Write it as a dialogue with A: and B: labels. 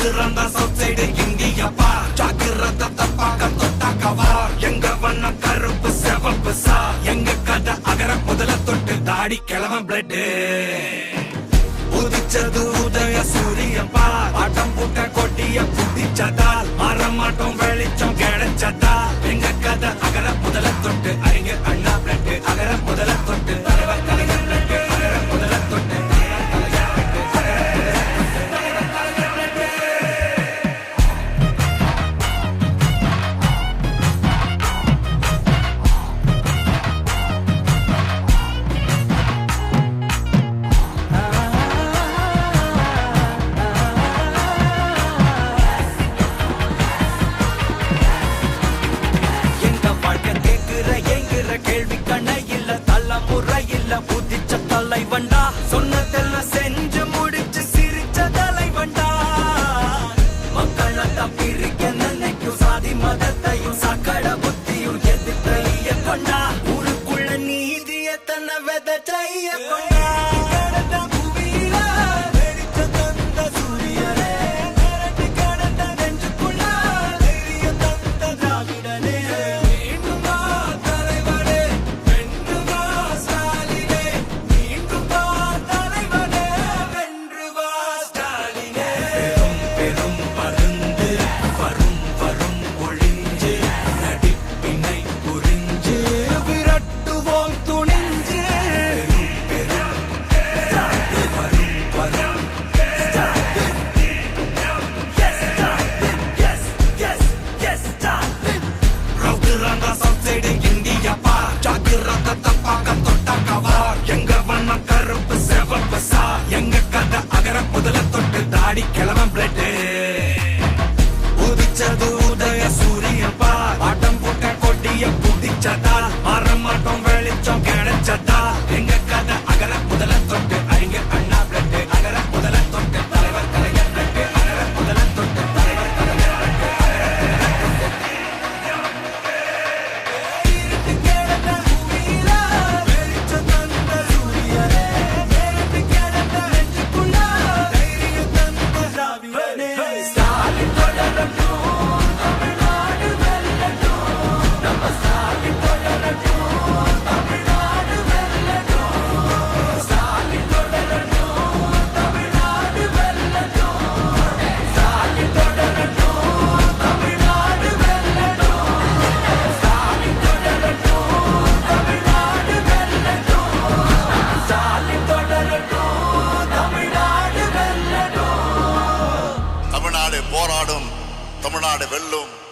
A: ரவுத்துறந்த south side India பார் ஜாக்கிரத தப்பாக்க தொட்டா கவார் எங்க வண்ண கருப்பு செவப்பு சா எங்க கதை அகர முதல தொட்டு தாடி கிளவன் பிளட் உதிச்சது உதய சூரியன் பார் ஆட்டம் பூட்ட கொட்டிய புதிச்சதால் மாறமாட்டோம் வெளிச்சம் கிடைச்சதால் எங்க கதை அகர முதல தொட்டு அறிஞர் அண்ணா பிளட் அகர முதல தொட்டு தலைவர் கலைஞர் பிளட் அகர முதல தொட்டு புதிச்ச தலைவண்டா சொன்னதெல்லாம் செஞ்சு முடிச்சு சிரிச்ச தலைவண்டா மக்கள் தான் பிரிக்க நினைக்கும் சாதி மதத்தையும் சக்கட புத்தியும் எதிர்த்தைய கொண்டா ஊருக்குள்ள நீதிய தன்னை விதைச்சைய கொண்டா கிளவன் பிளட் உதிச்சது உதய சூரியன் பார் ஆட்டம் போட்ட கொட்டிய புதிச்சதால் மாறமாட்டோம் வெளிச்சம் கிடைச்சதா எங்க கதை அகர முதல தொட்டு அறிஞர் அண்ணா பிளட் அகர முதல தொட்டு தலைவர் கலைஞர் பிளட் அகர முதல தொட்டு தலைவர் கலைஞர்
B: போராடும் தமிழ்நாடு வெல்லும்.